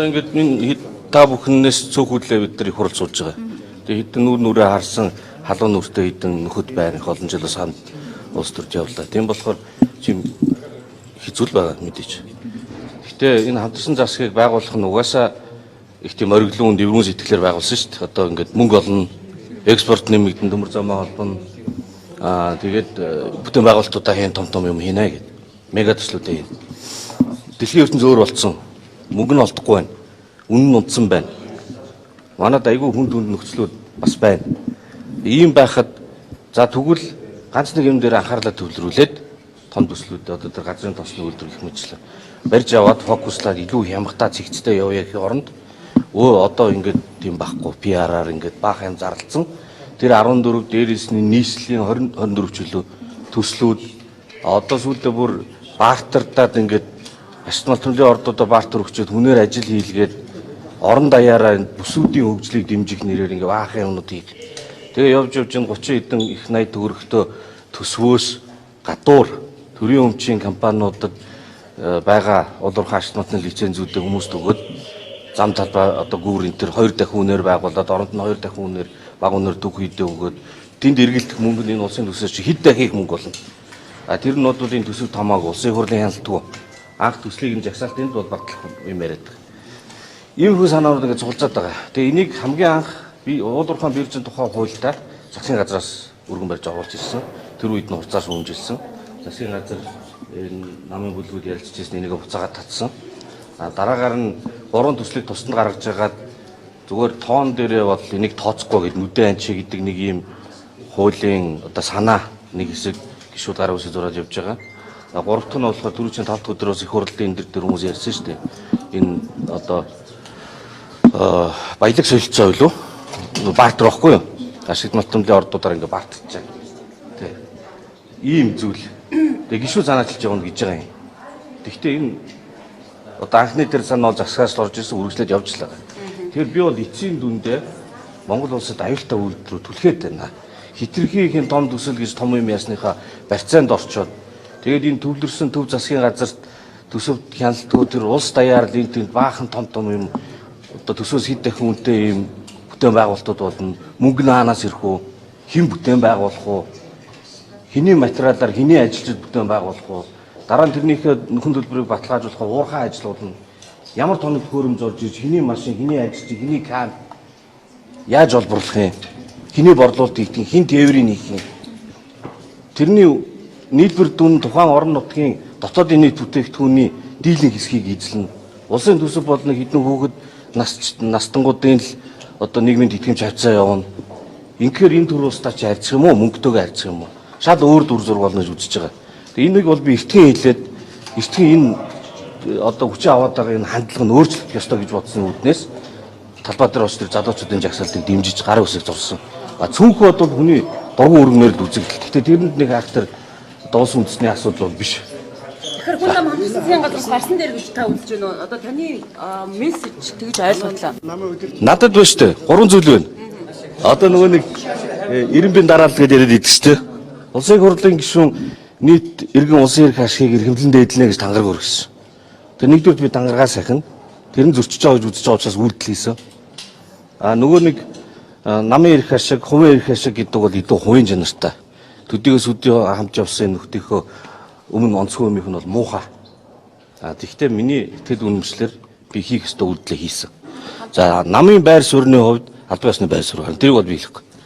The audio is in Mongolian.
Одоо ингээд энэ та бүхнээс цөөхүүлээ бид нар их хурал суулж байгаа. Тэгээ хэдэн нүрээ харсан халуун нүртэй хэдэн нөхөд байрны олон жил санд улс төрж явлаа. Тийм болохоор чим хэцүү байгаа мэдээж. Гэхдээ энэ хамтарсан засгийг байгуулах нь угаасаа их тийм ориглон дэврүүн сэтгэлээр байгуулсан шүү дээ. Одоо ингээд мөнгө олно, экспорт нэмэгдэн, төмөр замаа холбоно. Тэгээд бүтээн байгуулалтуудаа хэн том юм хийнэ гэдэг. Мега төслүүдээ хийн. Дэлхийн ертөнц өөр болсон. Мөнгө нь олдохгүй байна. Үнэ нь унтсан байна. Манайд айгүй хүнд нөхцлүүд бас байна. Ийм байхад за тэгвэл ганц нэг юм дээр анхаарлаа төвлөрүүлээд том төслүүд одоо тэр газрын тосны үйлдвэрлэх мэтлээ барьж аваад фокуслаад илүү хямгатаа цэгцтэй явъя гэх оронд одоо ингээд тийм байхгүй PR-аар ингээд баах юм зарлцсан тэр 14 дээрээс нь нийслэлийн 24 жилөө төслүүд одоо сүүлдээ бүр баартардаад ингээд ашиг төлөвлөлийн ордуудаа баартар өгчөөд хүнээр ажил хийлгээд орон даяараа бүсүүдийн хөгжлийг дэмжих нэрээр ингээд баах юмнууд хийх. Тэгээ явж 30 хэдэн их 80 төгрөгтөө төсвөөс гадуур төрийн өмчийн компаниудад байгаа улуурхай ашигтны лицензүүдээ хүмүүст өгөөд зам талбай одоо гүүр энэ төр 2 дахин үнээр байгуулад оронд нь 2 дахин үнээр баг үнээр төг хийдэ өгөөд тэнд эргэлдэх мөнгө нь энэ улсын төсөөс чи хэд дахин их мөнгө болно. Тэр нуудуудын төсөв томоог улсын хурлын хяналтгүй анх төслийг нь жагсаалтанд бол батлах юм яриад байгаа. Ийм хүү санаанууд ингээд цуглаад байгаа. Тэгээ энийг хамгийн анх би уулуурхай биржийн тухай хуультай засгийн газраас өргөн барьж оруулж ирсэн. Тэр үед нь хуцаас өмжилсэн. Засгийн газар энэ намын бүлгүүд ярилцчихсэн энийг буцаагаад татсан. Дараагаар нь 3 төслийг тусдад гаргаж байгаад зүгээр тоон дээрээ бол энийг тооцохгүй гэдэг нүдэн анчи гэдэг нэг ийм хуулийн одоо санаа нэг хэсэг гишүүд гараа үсэг зураад явж байгаа. 3 дахь нь болохоор 4-5 дахь өдрөөс их хурлын энэ дээр хүмүүс ярьсан шүү дээ. Энэ одоо баялаг солилцоо юу? Бартер واخгүй юу? Ашиг малтмлын ордуудаар ингээ бартчихж байгаа. Тэ. Ийм зүйл. Тэгээ гişүү санаачилж явна гэж байгаа юм. Гэхдээ энэ одоо анхны тэр санаа бол засгаас орж ирсэн үргэлжлээд явж лаа. Тэгэхээр би бол эцсийн дүндээ Монгол улсад аюултай үйлдвэрүүд түлхээд байна. Хитрхийхэн том төсөл гэж том юм ясныхаа барьцаанд орчоод тэгээд энэ төвлөрсөн төв засгийн газарт төсөвд хяналтгүй тэр улс даяар линкдэнд баахан том юм одоо төсөөс хэд дахин үнэтэй юм бүтээн байгуулалтууд болно. Мөнгө нь хаанаас ирэх үү? Хэн бүтээн байгуулах уу? Хэний материалаар хэний ажилчид бүтээн байгуулах уу? Дараа нь тэрнийхээ нөхөн төлбөрийг баталгаажуулах уурхай ажлууд нь ямар тоног төхөөрөмж орж ирж хэний машин, хэний ажилчид, хэний кам яаж олборлох юм? Хэний борлуулалт хийх юм? Хэн тээврийг хийх юм? Тэрний нийлбэр дүн тухайн орон нутгийн дотоодын нийт бүтээгдэхүүний дийлэнх хэсгийг эзэлнэ. Улсын төсөв болны хэдэн хүүхэд настангуудын л одоо нийгмийн тэтгэмж хавцаа явна. Инхээр энэ төр устаа ч харьцах юм уу? Мөнгөтэйг харьцах юм уу? Шал өөр дүр зураг болно гэж үзэж байгаа. Тэгээ энийг бол би эртхэн хэлээд эртхэн энэ одоо хүчин аваад байгаа энэ хандлага нь өөрчлөх ёстой гэж бодсон үүднээс талбай дээр очиж тэр залуучуудын жагсаалтыг дэмжиж гарын үсэг зурсан. Цөөнхөө бол хүний дургуун өргөнөөр л үзэгдэл. Гэхдээ тэрэнд нэг актер одоо улс үндэсний асуудал бол биш. Тэгэхээр хүн нам хамтсан засгийн газраас гарсан дээр гэж та үзэж байна уу? Одоо таны мессеж тэгж ойлголоо. Надад байна шүү дээ. 3 зүйл байна. Одоо нөгөө нэг 90-ийн дараалал гэж яриад идэв шүү дээ. Улсын хурлын гишүүн нийт иргэн улсын эрх ашигыг эрхэмлэн дээдлэнэ гэж тангараг өргөсөн. Тэр нэгдүгээр би тангаргаа сахина. Тэр нь зөрчиж байгаа гэж үзэж байгаа учраас үйлдэл хийсэн. Нөгөө нэг намын эрх ашиг, хувийн эрх ашиг гэдэг бол илүү хувийн чанартай. Төдийгөөс өдөө хамт явсан нөхдийнхөө өмнө онцгой юмх нь бол муухай. Тэгэхдээ миний итгэл үнэмшлэр би хийх ёстой үйлдэлээ хийсэн. За намын байр суурьны хувьд албан ёсны байр суурь. Тэрийг бол би хэлэхгүй.